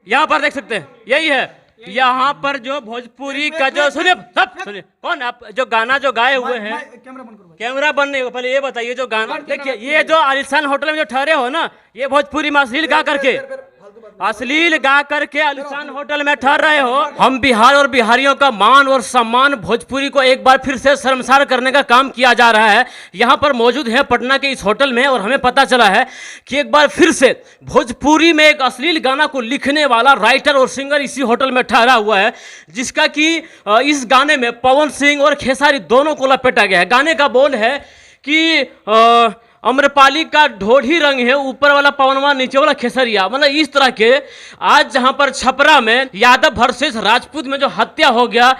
यहाँ पर देख सकते हैं, यही है। यहाँ पर जो भोजपुरी का जो सुनिए, सब सुनिए, कौन आप जो गाना जो गाए हुए हैं, कैमरा बंद नहीं होगा। पहले ये बताइए, जो गाना देखिए, ये जो आलिशान होटल में जो ठहरे हो ना, ये भोजपुरी में अश्लील गा करके आलिशान होटल में ठहर रहे हो। हम बिहार और बिहारियों का मान और सम्मान भोजपुरी को एक बार फिर से शर्मसार करने का काम किया जा रहा है। यहाँ पर मौजूद है पटना के इस होटल में, और हमें पता चला है कि एक बार फिर से भोजपुरी में एक अश्लील गाना को लिखने वाला राइटर और सिंगर इसी होटल में ठहरा हुआ है, जिसका कि इस गाने में पवन सिंह और खेसारी दोनों को लपेटा गया है। गाने का बोल है कि अम्रपाली का ढोढ़ी रंग है, ऊपर वाला पवनवा नीचे वाला खेसरिया। मतलब इस तरह के आज जहां पर छपरा में यादव वर्सेस राजपूत में जो हत्या हो गया,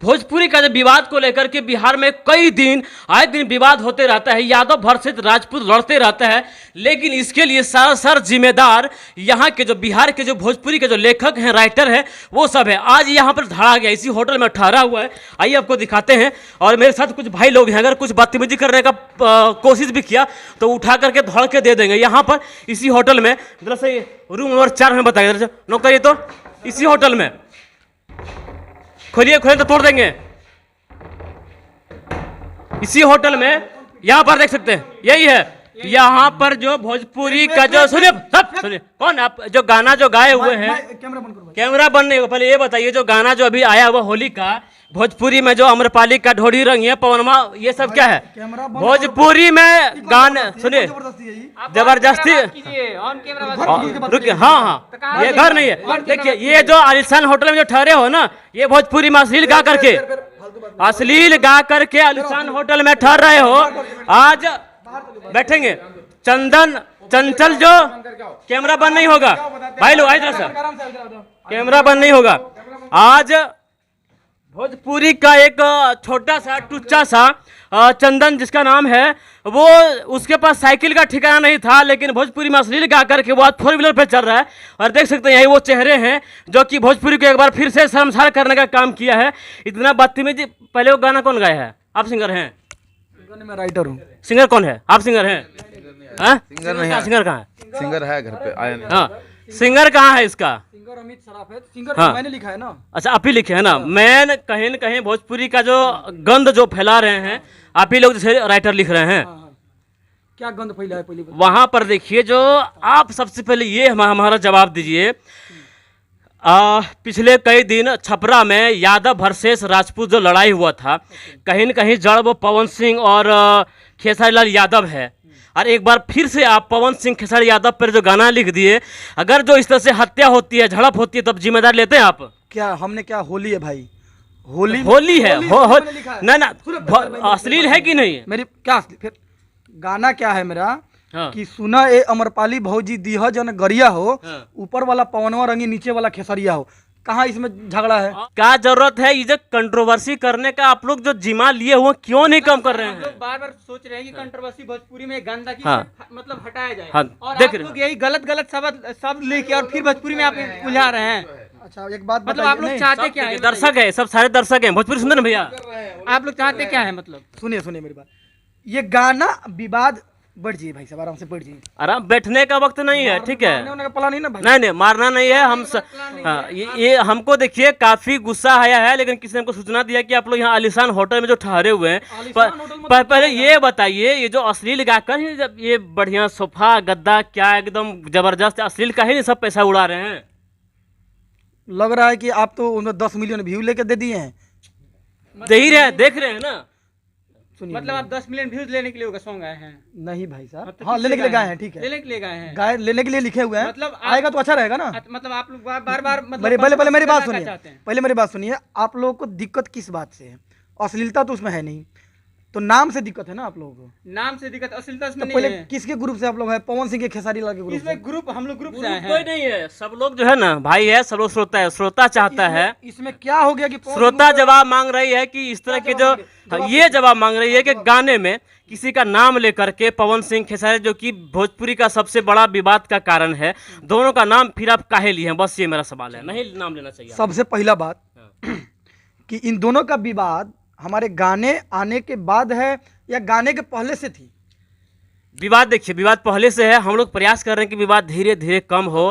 भोजपुरी का जो विवाद को लेकर के बिहार में कई दिन आए दिन विवाद होते रहता है, यादव वर्सेस राजपूत लड़ते रहता है। लेकिन इसके लिए सर जिम्मेदार यहाँ के जो बिहार के जो भोजपुरी के जो लेखक हैं, राइटर हैं, वो सब है। आज यहाँ पर धड़ा गया, इसी होटल में ठहरा हुआ है। आइए आपको दिखाते हैं। और मेरे साथ कुछ भाई लोग हैं, अगर कुछ बदतमीजी करने का कोशिश भी किया तो उठा करके धड़ के दे देंगे। यहाँ पर इसी होटल में, दरअसल रूम नंबर 4 में बताइए, नोट करिए तो, इसी होटल में खोलिए तो तोड़ देंगे। इसी होटल में यहाँ पर देख सकते हैं, यही है। यहाँ पर जो भोजपुरी का जो सुनिए, सब सुनिए, कौन आप जो गाना जो गाए हुए हैं, कैमरा बंद नहीं होगा। पहले ये बताइए, जो गाना जो अभी आया हुआ होली का, भोजपुरी में जो अम्रपाली का ढोढ़ी रंग है, पवनमा, ये सब क्या है? भोजपुरी में गाने सुनिए, जबरदस्ती रुकिए। हाँ, ये घर नहीं है। देखिए, ये जो आलिशान होटल में जो ठहरे हो ना, ये भोजपुरी में अश्लील गा करके आलिशान होटल में ठहर रहे हो। आज बैठेंगे चंचल जो कैमरा बंद नहीं होगा, भाई लोग आइए, कैमरा बंद नहीं होगा। आज भोजपुरी का एक छोटा सा टुच्चा सा चंदन जिसका नाम है, वो उसके पास साइकिल का ठिकाना नहीं था, लेकिन भोजपुरी में अश्लील गा करके वो आज 4 व्हीलर पे चल रहा है। और देख सकते हैं, यही वो चेहरे हैं जो कि भोजपुरी को एक बार फिर से शर्मसार करने का काम किया है। इतना बदतमीजी। पहले वो गाना कौन गाया है? आप सिंगर हैं? मैं राइटर हूँ। सिंगर कौन है? आप सिंगर हैं? सिंगर नहीं है। सिंगर कहाँ है? सिंगर है, घर पे आया नहीं। हाँ, सिंगर कहाँ है इसका? सिंगर अमित सराफ है। सिंगर हाँ, मैंने लिखा है ना। अच्छा, आप ही लिखे है ना। मैं कहीं न कहीं भोजपुरी का जो गंद जो फैला रहे हैं, आप ही लोग जैसे राइटर लिख रहे हैं। क्या गंद फैला है पहले वहां पर देखिए, जो आप सबसे पहले ये हमारा जवाब दीजिए। पिछले कई दिन छपरा में यादव वर्सेस राजपूत जो लड़ाई हुआ था, कहीं न कहीं जड़ वो पवन सिंह और खेसारी लाल यादव है। और एक बार फिर से आप पवन सिंह खेसारी यादव पर जो गाना लिख दिए। अगर जो इस तरह से हत्या होती है, झड़प होती है, तब जिम्मेदार लेते हैं आप? क्या हमने क्या, होली है भाई, होली है। ना अश्लील है कि नहीं? मेरी क्या फिर गाना क्या है मेरा? हाँ। कि सुना ए अमरपाली भौजी दीह जन गरिया हो, हाँ। ऊपर वाला पवनवा रंगी नीचे वाला खेसरिया हो। कहाँ इसमें झगड़ा है? क्या जरूरत है ये जो कंट्रोवर्सी करने का? आप लोग जो जिम्मा लिए हुए क्यों नहीं कम कर रहे हैं? लोग बार बार सोच रहे हैं कि कंट्रोवर्सी भोजपुरी में गंदा की मतलब हटाया जाए। हाँ, और देख आप लोग यही गलत शब्द लेके और फिर भोजपुरी में आप उलझा रहे हैं। अच्छा, एक बात मतलब आप लोग चाहते क्या है? दर्शक है, सब सारे दर्शक हैं भोजपुरी सुंदर भैया। आप लोग चाहते क्या है? मतलब सुनिए मेरी बात। ये गाना विवाद बढ़ जाइए भाई साहब, आराम से बढ़ जाइए। आराम, बैठने का वक्त नहीं है, ठीक है? नहीं, मारना नहीं है। हाँ, ये हमको देखिए काफी गुस्सा आया है, लेकिन किसी ने हमको सूचना दिया कि आप लोग यहाँ आलिशान होटल में जो ठहरे हुए हैं। पहले ये बताइए, ये जो अश्लील गाकर ही जब ये बढ़िया सोफा गद्दा क्या एकदम जबरदस्त अश्लील का ही सब पैसा उड़ा रहे हैं। लग रहा है कि आप तो उन्हें 10 मिलियन व्यू लेके दे दिए हैं। दे ही रहे, देख रहे हैं ना। मतलब आप 10 मिलियन व्यूज लेने के लिए सॉन्ग आए हैं? नहीं भाई साहब, हाँ, लेने के लिए गाए हैं, ठीक है, लेने के लिए गाए हैं, लेने के लिए लिखे हुए हैं। मतलब आएगा तो अच्छा रहेगा ना। मतलब आप लोग बार पहले मेरी बात सुनिए। आप लोगों को दिक्कत किस बात से है? अश्लीलता तो उसमें है नहीं, तो नाम से दिक्कत है ना आप लोगों को? नाम से दिक्कत, अश्लीलता इसमें नहीं है। किसके ग्रुप से आप लोग हैं? पवन सिंह के खेसारी लाल के ग्रुप इसमें ग्रुप, हम लोग ग्रुप से आए हैं। कोई नहीं है, सब लोग जो है ना भाई है, सब लोग श्रोता है। श्रोता चाहता है, इसमें क्या हो गया कि श्रोता जवाब मांग रही है कि इस तरह के जो ये जवाब मांग रही है कि गाने में किसी का नाम लेकर के पवन सिंह खेसारी, जो कि भोजपुरी का सबसे बड़ा विवाद का कारण है, दोनों का नाम फिर आप काहे लिए हैं? बस ये मेरा सवाल है। नहीं नाम लेना चाहिए। सबसे पहला बात कि इन दोनों का विवाद हमारे गाने आने के बाद है या गाने के पहले से थी? विवाद देखिए, विवाद पहले से है, हम लोग प्रयास कर रहे हैं कि विवाद धीरे धीरे कम हो।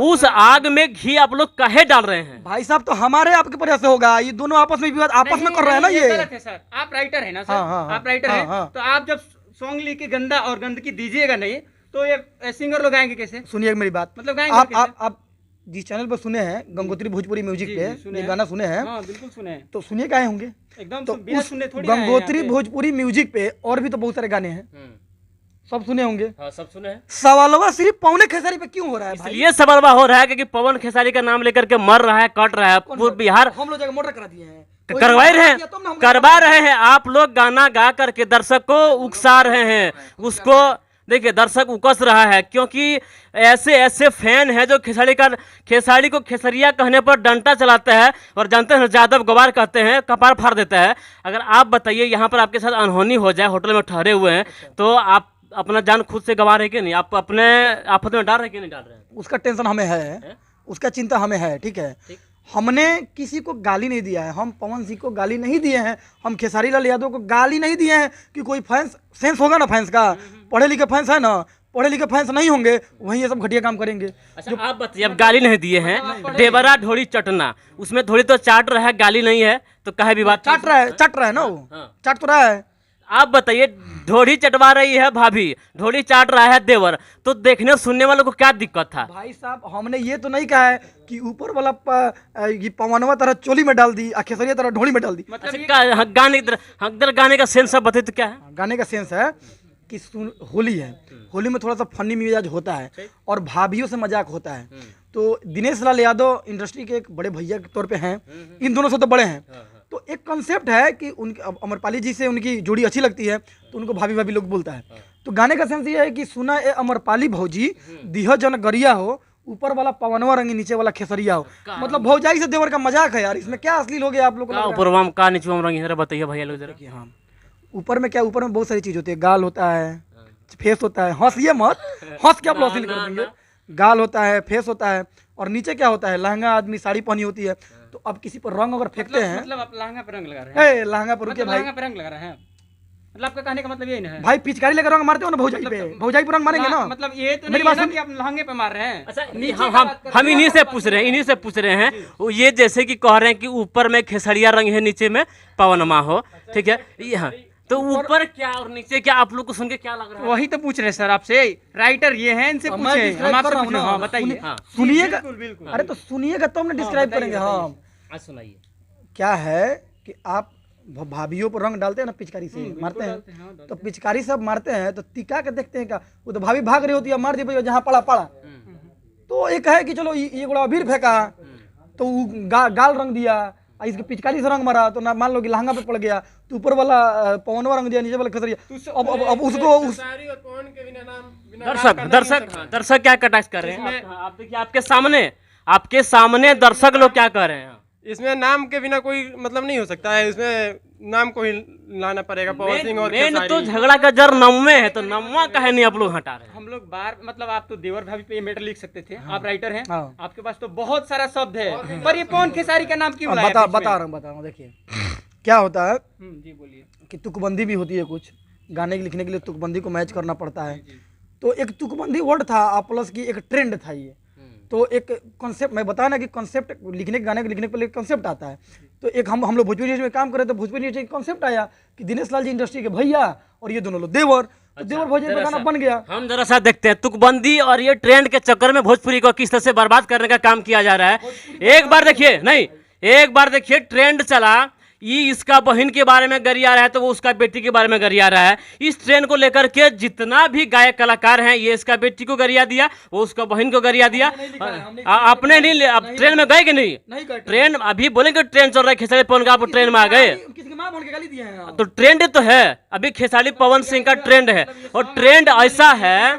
उस आग में घी आप लोग काहे डाल रहे हैं? भाई साहब तो हमारे आपके प्रयास से होगा, ये दोनों आपस में विवाद आपस में कर रहे हैं ना नहीं, ये। गलत है सर। आप राइटर है ना सर? हाँ, हाँ, हाँ, आप राइटर हाँ, हैं, हाँ। तो आप जब सॉन्ग लिख के गंदा और गंदगी दीजिएगा नहीं तो ये सिंगर लोग गाएंगे कैसे? सुनिए मेरी बात, मतलब गाएंगे आप कैसे? आप जिस चैनल पर सुने हैं गंगोत्री भोजपुरी म्यूजिक जी, पे जी, सुने ये हैं। गाना सुने हैं, हाँ बिल्कुल सुने हैं, तो सुनिए काहे होंगे। एकदम तो बिना उस सुने थोड़ी आए हैं गंगोत्री यहाँ पे। भोजपुरी म्यूजिक पे और भी तो बहुत सारे गाने हैं, सब सुने होंगे। हाँ, सब सुने हैं। सवालवा सिर्फ पौने खेसारी पे क्यों हो रहा है भाई? इसलिए सवालवा हो रहा है क्योंकि पवन खेसारी का नाम लेकर के मर रहा है, कट रहा है पूर्व बिहार। हम लोग जगह मोटर करा दिए हैं, तो करवा रहे हैं, करवा रहे हैं। आप लोग गाना गा करके दर्शक को उकसा रहे हैं, उसको देखिए दर्शक उकस रहा है क्योंकि ऐसे ऐसे फैन हैं जो खेसारी को खेसरिया कहने पर डंटा चलाते हैं और जानते हैं जादव गवार कहते हैं, कपार फाड़ देता है। अगर आप बताइए यहाँ पर आपके साथ अनहोनी हो जाए, होटल में ठहरे हुए हैं, तो आप अपना जान खुद से गंवा रहे कि नहीं? आप अपने आफत में डाल रहे कि नहीं डाल रहे हैं? उसका टेंशन हमें है, उसका चिंता हमें है, ठीक है। हमने किसी को गाली नहीं दिया है, हम पवन सिंह को गाली नहीं दिए हैं, हम खेसारी लाल यादव को गाली नहीं दिए हैं कि कोई फैंस सेंस होगा ना, फैंस का पढ़े लिखे फैंस है ना, पढ़े लिखे फैंस नहीं होंगे वही ये सब घटिया काम करेंगे। अच्छा आप बताइए, अब गाली नहीं दिए हैं, देवरा ढोड़ी चटना, उसमें थोड़ी तो चाट रहा है, गाली नहीं है तो कहे विवाद? चट रहा है ना वो, चट तो रहा है। आप बताइए, ढोड़ी चटवा रही है भाभी, ढोड़ी चाट रहा है देवर, तो देखने सुनने वालों को क्या दिक्कत था? भाई साहब हमने ये तो नहीं कहा है कि ऊपर वाला ये पवनवा तरह चोली में डाल दी, खेसरिया तरह ढोली में डाल दी। अच्छा गाने का सेंस सब बताइए तो क्या है? गाने का सेंस है कि होली है, होली में थोड़ा सा फनी मिजाज होता है और भाभीियों से मजाक होता है। तो दिनेश लाल यादव इंडस्ट्री के एक बड़े भैया के तौर पे हैं, इन दोनों से तो बड़े हैं, तो एक कॉन्सेप्ट है कि उनके अमरपाली जी से उनकी जोड़ी अच्छी लगती है तो उनको भाभी भाभी लोग बोलता है। तो गाने का सेंस ये है कि सुना ए अमरपाली भौजी दिह जन गरिया हो, ऊपर वाला पवनवा रंगी नीचे वाला खेसरिया हो। मतलब भौजाई से देवर का मजाक है यार, इसमें क्या अश्लील हो गया आप लोग को? ऊपर का नीचे रंगी जरा बताइए भैया लोग जरा। हाँ, ऊपर में क्या, ऊपर में बहुत सारी चीज होती है, गाल होता है, फेस होता है, हंसिए मत, हंस के आप लोग अश्लील कर देंगे। गाल होता है, फेस होता है, और नीचे क्या होता है, लहंगा आदमी साड़ी पहनी होती है। तो अब किसी पर रंग अगर फेंकते हैं, मतलब आप लहंगा पे रंग लगा रहे हैं? लहंगा पर रुके भाई, लहंगा पे रंग लगा रहे हैं, मतलब आपका कहने का मतलब ये है भाई पिचकारी लेकर रंग मारते हो ना भौजाई पे, भौजाई पर रंग मारेंगे ना। मतलब ये तो मेरी नहीं है बात ना सुन- कि आप लहंगे पे मार रहे हैं। अच्छा हम इन्हीं से पूछ रहे हैं, इन्हीं से पूछ रहे हैं। वो ये जैसे कि कह रहे हैं कि ऊपर में खेसरिया रंग है, नीचे में पवनमा हो, ठीक है। हाँ, तो ऊपर क्या और नीचे क्या, आप लोग को सुन के क्या लग रहा है? वही तो पूछ रहे हैं सर आपसे, राइटर ये हैं, इनसे मैं पूछे, describe हम आपसे कर रहा पूछ हूँ रहे हैं। ना। हाँ बताइए। हाँ, सुनिएगा, बिल्कुल, बिल्कुल। अरे तो सुनिएगा तो हमने डिस्क्राइब करेंगे। हाँ, आज सुनाइए। क्या है कि आप भाभीियों पर रंग डालते हैं ना, पिचकारी से मारते हैं, तो पिचकारी से आप मारते हैं तो टिका के देखते हैं क्या, वो तो भाभी भाग रही होती है, मार दी भैया जहाँ पड़ा पड़ा। तो एक है कि चलो ये गोला अबीर फेंका तो वो गाल रंग दिया, इसके पिचकारी से रंग मारा तो ना, मान लो कि लहंगा पे पड़ गया, तो ऊपर वाला पवनवा रंग दिया, नीचे वाला खसरिया। अब उसको दर्शक क्या कटाक्ष कर रहे हैं? आप देखिए, आपके सामने दर्शक लोग क्या कर रहे हैं? इसमें नाम के बिना कोई मतलब नहीं हो सकता है, इसमें नाम को ही लाना पड़ेगा, पवन सिंह और मेन खेसारी। तो झगड़ा का जड़ नम्मे है, तो नम्मा कहे नहीं आप लोग हटा रहे हैं? हम लोग बार मतलब आप तो देवर भाभी पे ये मैटर लिख सकते थे, आप राइटर हैं, हाँ। आपके पास तो बहुत सारा शब्द है, पर ये पवन खेसारी का नाम क्यों लाया बीच में? बता रहा हूँ। देखिए क्या होता है जी बोलिए। कि तुकबंदी भी होती है, कुछ गाने के लिखने के लिए तुकबंदी को मैच करना पड़ता है। तो एक तुकबंदी वर्ड था प्लस की एक ट्रेंड था ये, तो एक कॉन्सेप्ट मैं बताया ना कि कॉन्सेप्ट लिखने के, गाने के लिखने के लिए कॉन्सेप्ट आता है। तो एक हम लोग भोजपुरी न्यूज में काम कर रहे थे, भोजपुरी न्यूज का कॉन्सेप्ट आया कि दिनेश लाल जी इंडस्ट्री के भैया और ये दोनों लोग देवर, तो देवर भोजपुरी का गाना बन गया। हम जरा सा देखते हैं तुकबंदी और ये ट्रेंड के चक्कर में भोजपुरी को किस तरह से बर्बाद करने का काम किया जा रहा है। एक बार देखिए ट्रेंड चला, ये इसका बहन के बारे में गरिया रहा है तो वो उसका बेटी के बारे में गरिया रहा है। इस ट्रेंड को लेकर के जितना भी गायक कलाकार हैं, ये इसका बेटी को गरिया दिया, वो उसका बहन को गरिया दिया। आपने नहीं, अब ट्रेन में गए कि नहीं? ट्रेन अभी बोलेंगे ट्रेन चल रहा है खेसारी पवन का, आप ट्रेन में आ गए किसकी मां बोल के गाली दिए हैं? तो ट्रेंड तो है, अभी खेसारी पवन सिंह का ट्रेंड है, और ट्रेंड ऐसा है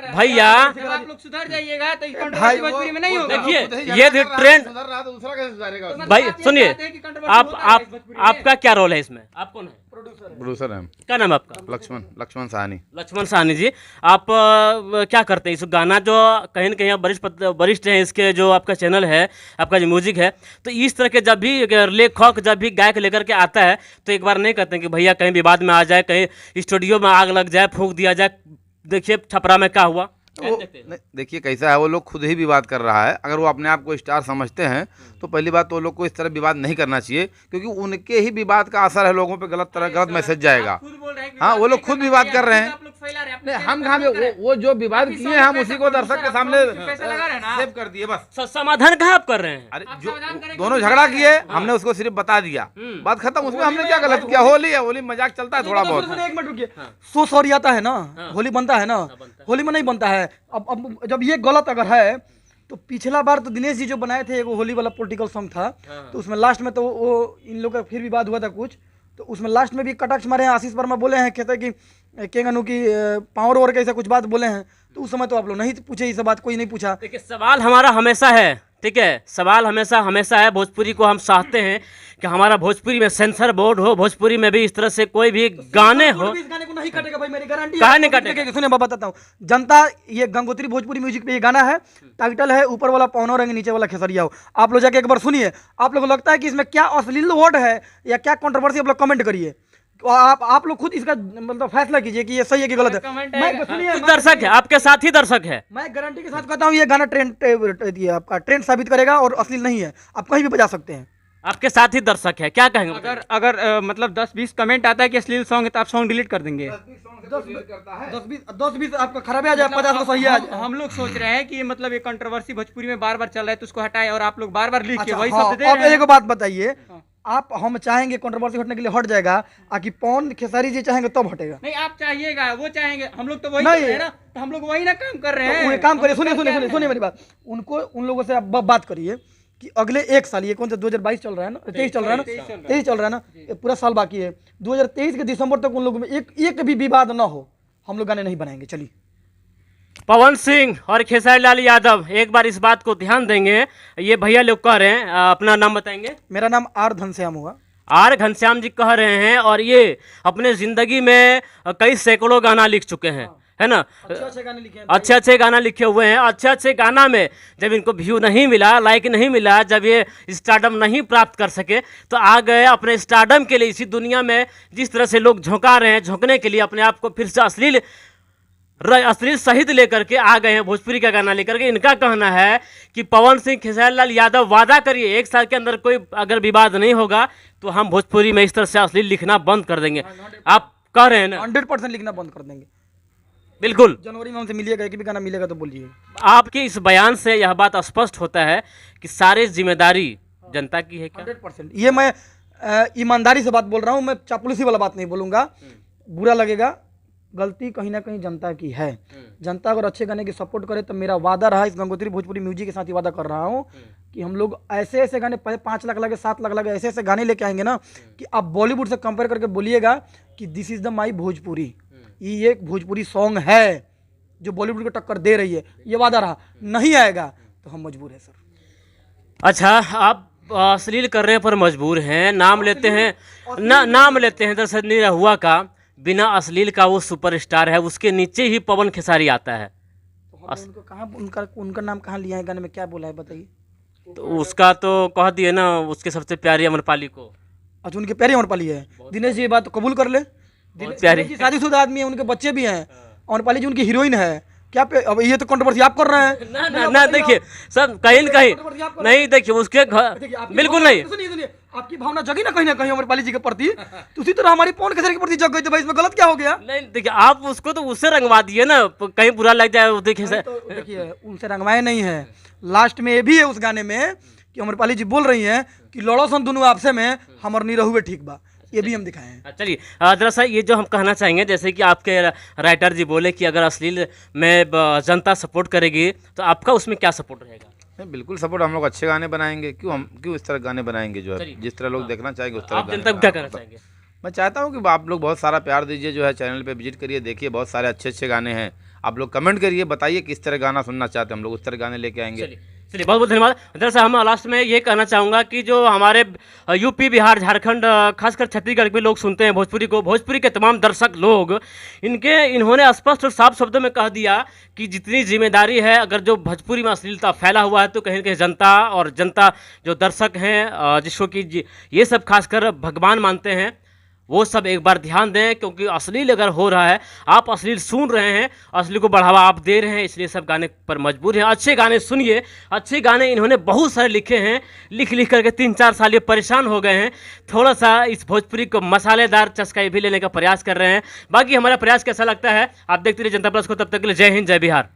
भैया, जब आप लोग सुधर जाइएगा तो इस कंट्रोवर्सी भोजपुरी में नहीं होगा। देखिए ये ट्रेंड रहा तो दूसरा कैसे सुधारेगा उसमें? भाई सुनिए, आपका क्या रोल है इसमें? आप कौन है? प्रोड्यूसर है, क्या नाम है आपका? लक्ष्मण साहनी। लक्ष्मण साहनी जी, आप क्या करते हैं इस गाना जो कहीं न कहीं आप वरिष्ठ हैं, इसके जो आपका चैनल है, आपका जो म्यूजिक है, तो इस तरह के जब भी लेखक जब भी गायक लेकर के आता है तो एक बार नहीं कहते हैं कि भैया कहीं विवाद में आ जाए, कहीं स्टूडियो में आग लग जाए, फूंक दिया जाए, देखिए छपरा में क्या हुआ। नहीं, देखिए कैसा है, वो लोग खुद ही विवाद कर रहा है। अगर वो अपने आप को स्टार समझते हैं तो पहली बात तो वो लोग को इस तरह विवाद नहीं करना चाहिए, क्योंकि उनके ही विवाद का असर है, लोगों पे गलत मैसेज जाएगा। हाँ, वो लोग खुद विवाद कर रहे हैं। नहीं, हम कहाँ पे वो जो विवाद किए हैं हम उसी को दर्शक के सामने सेव कर दिए बस। समाधान कहाँ आप कर रहे हैं? अरे जो दोनों झगड़ा किए, हमने उसको सिर्फ बता दिया, बात खत्म। उसमें हमने क्या गलत किया? होली है, होली मजाक चलता है थोड़ा बहुत। एक मिनट रुकिए, सो सॉरी आता है ना, होली बनता है ना, होली में नहीं बनता है। अब जब ये गलत अगर है तो पिछला बार तो दिनेश जी जो बनाए थे वो होली वाला पॉलिटिकल सॉन्ग था, तो उसमें लास्ट में तो वो इन लोग का फिर विवाद हुआ था कुछ, तो उसमें लास्ट में भी कटाक्ष मारे हैं, आशीष वर्मा बोले हैं, कहते हैं कि केंगनू की पावर और कैसा कुछ बात बोले हैं, तो उस समय तो आप लोग नहीं पूछे, ये सब बात कोई नहीं पूछा। देखिए सवाल हमारा हमेशा है, ठीक है, सवाल हमेशा है, भोजपुरी को हम चाहते हैं कि हमारा भोजपुरी में सेंसर बोर्ड हो, भोजपुरी में भी इस तरह से कोई भी गाने हो। इस गाने को नहीं काटेगा भाई, मेरी गारंटी काहे नहीं काटेगा? सुनिए मैं बताता हूँ, जनता ये गंगोत्री भोजपुरी म्यूजिक पे ये गाना है, टाइटल है ऊपर वाला पौनो रंग नीचे वाला खेसरिया हो। आप लोग जाके एक बार सुनिए, आप लोग को लगता है कि इसमें क्या अश्लील वर्ड है या क्या कंट्रोवर्सी, आप लोग कमेंट करिए। तो आप लोग खुद इसका मतलब फैसला कीजिए कि ये सही है कि गलत है। मैं सुनिए, दर्शक है, आपके साथ ही दर्शक है। मैं गारंटी के साथ कहता हूँ ये गाना आपका ट्रेंड साबित करेगा और अश्लील नहीं है, आप कहीं भी बजा सकते हैं। आपके साथ ही दर्शक है, क्या कहेंगे? अगर मतलब 10-20 कमेंट आता है कि अश्लील सॉन्ग है तो आप सॉन्ग डिलीट कर देंगे। 10-20 आपका खराब आ जाए, 50 को सही आ जाए। हम लोग सोच रहे हैं कि मतलब ये कंट्रोवर्सी भोजपुरी में बार बार चल रहा है तो उसको हटाएं, और आप लोग बार बार लिख के अच्छा, वही हाँ, शब्द दे अब रहे हैं। एक बात बताइए, आप हम चाहेंगे कंट्रोवर्सी हटने के लिए हट जाएगा, आकि पवन खेसारी जी चाहेंगे तब हटेगा। नहीं, आप चाहिएगा, वो चाहेंगे, हम लोग तो वही नहीं। कर रहे हैं ना, तो हम लोग वही ना काम कर रहे तो हैं। वो एक काम करिए, सुनिए मेरी बात, उन लोगों से आप बात करिए कि अगले एक साल, ये कौन सा 2022 चल रहा है ना, 23 चल रहा है ना, 23 चल रहा है ना, ये पूरा साल बाकी है, 2023 के दिसंबर तक उन लोगों में एक भी विवाद ना हो, हम लोग गाने नहीं बनाएंगे। चलिए, पवन सिंह और खेसारी लाल यादव एक बार इस बात को ध्यान देंगे। ये भैया लोग कह रहे हैं, अपना नाम बताएंगे? मेरा नाम आर घनश्याम हुआ। आर घनश्याम जी कह रहे हैं, और ये अपने जिंदगी में कई सैकड़ों गाना लिख चुके हैं, है ना, अच्छे गाने लिखे हैं, अच्छे गाना लिखे हुए हैं। अच्छे गाना में जब इनको व्यू नहीं मिला, लाइक नहीं मिला, जब ये स्टारडम नहीं प्राप्त कर सके, तो आ गए अपने स्टारडम के लिए। इसी दुनिया में जिस तरह से लोग झोंका रहे हैं, झोंकने के लिए अपने आप को फिर से अश्लील सहित लेकर के आ गए हैं, भोजपुरी का गाना लेकर के। इनका कहना है कि पवन सिंह, खेसारी लाल यादव वादा करिए 1 साल के अंदर कोई अगर विवाद नहीं होगा तो हम भोजपुरी में इस तरह से अश्लील लिखना बंद कर देंगे। आप कह रहे हैं ना? 100% लिखना बंद कर देंगे। बिल्कुल, जनवरी में हमसे मिलिएगा, एक भी गाना मिलेगा तो बोलिए। आपके इस बयान से यह बात स्पष्ट होता है कि सारी जिम्मेदारी जनता की है क्या? 100%। ये मैं ईमानदारी से बात बोल रहा हूँ, मैं चापलूसी वाला बात नहीं बोलूँगा, बुरा लगेगा। गलती कहीं ना कहीं जनता की है। जनता अगर अच्छे गाने की सपोर्ट करे तो मेरा वादा रहा, इस गंगोत्री भोजपुरी म्यूजिक के साथ ही वादा कर रहा हूँ कि हम लोग ऐसे गाने 5 लाख लगे, 7 लाख लगे, ऐसे गाने लेके आएंगे ना कि आप बॉलीवुड से कंपेयर करके बोलिएगा कि this is the my Bhojpuri, ये एक भोजपुरी सॉन्ग है जो बॉलीवुड को टक्कर दे रही है। ये वादा रहा, नहीं आएगा तो हम मजबूर है सर। अच्छा, आप अश्लील करने पर मजबूर हैं, नाम लेते हैं नाम लेते हैं दरअसल निरहुआ का, बिना अश्लील का वो सुपरस्टार है, उसके नीचे ही पवन खेसारी आता है। तो उनको कहाँ उनका नाम कहाँ लिया है, गाने में क्या बोला है बताइए? तो उसका तो कह दिए ना, उसके सबसे प्यारी अमरपाली को। अच्छा, उनके प्यारी अमरपाली है। दिनेश जी ये बात कबूल कर ले, प्यारी शादीशुदा आदमी है, उनके बच्चे भी हैं, अमरपाली जी उनकी हीरोइन है। क्या अब ये तो कंट्रोवर्सी आप कर रहे हैं ना देखिए सब कहीं न कहीं नहीं, देखिए उसके घर बिल्कुल नहीं। सुनिए, आपकी भावना जगी ना कहीं अमरपाली जी के प्रति, तो उसी तरह हमारी पवन खेसारी के प्रति जग गई, तो भाई इसमें गलत क्या हो गया? नहीं देखिए, आप उसको तो उससे रंगवा दिए ना, कहीं बुरा लग जाए। देखिए देखिए, उनसे रंगवाए नहीं है, लास्ट में ये भी है उस गाने में कि अमरपाली जी बोल रही हैं कि लड़ो सन दोनों आपसे में, हमर नहीं रहुए ठीक बा, ये भी हम दिखाए हैं। चलिए, दरअसल ये जो हम कहना चाहेंगे, जैसे कि आपके राइटर जी बोले कि अगर अश्लील में जनता सपोर्ट करेगी तो आपका उसमें क्या सपोर्ट रहेगा? नहीं, बिल्कुल सपोर्ट, हम लोग अच्छे गाने बनाएंगे। क्यों इस तरह गाने बनाएंगे जो है, जिस तरह लोग देखना चाहेंगे उस तरह आप जनता को क्या कहना चाहेंगे? मैं चाहता हूँ कि आप लोग बहुत सारा प्यार दीजिए, जो है चैनल पे विजिट करिए, देखिए बहुत सारे अच्छे गाने हैं। आप लोग कमेंट करिए, बताइए किस तरह गाना सुनना चाहते हैं, हम लोग उस तरह गाने लेके आएंगे। चलिए बहुत बहुत धन्यवाद। दरअसल हम लास्ट में ये कहना चाहूँगा कि जो हमारे यूपी बिहार झारखंड खासकर छत्तीसगढ़ के लोग सुनते हैं भोजपुरी को, भोजपुरी के तमाम दर्शक लोग इन्होंने स्पष्ट और साफ शब्दों में कह दिया कि जितनी जिम्मेदारी है, अगर जो भोजपुरी में अश्लीलता फैला हुआ है तो कहीं ना कहीं जनता जो दर्शक हैं जिसको कि ये सब खासकर भगवान मानते हैं, वो सब एक बार ध्यान दें, क्योंकि अश्लील अगर हो रहा है, आप अश्लील सुन रहे हैं, अश्लील को बढ़ावा आप दे रहे हैं, इसलिए सब गाने पर मजबूर हैं। अच्छे गाने सुनिए, अच्छे गाने इन्होंने बहुत सारे लिखे हैं, लिख करके 3-4 साल ये परेशान हो गए हैं। थोड़ा सा इस भोजपुरी को मसालेदार चस्का ये भी लेने का प्रयास कर रहे हैं। बाकी हमारा प्रयास कैसा लगता है आप देखते रहिए जनता प्लस को। तब तक के लिए जय हिंद, जय बिहार।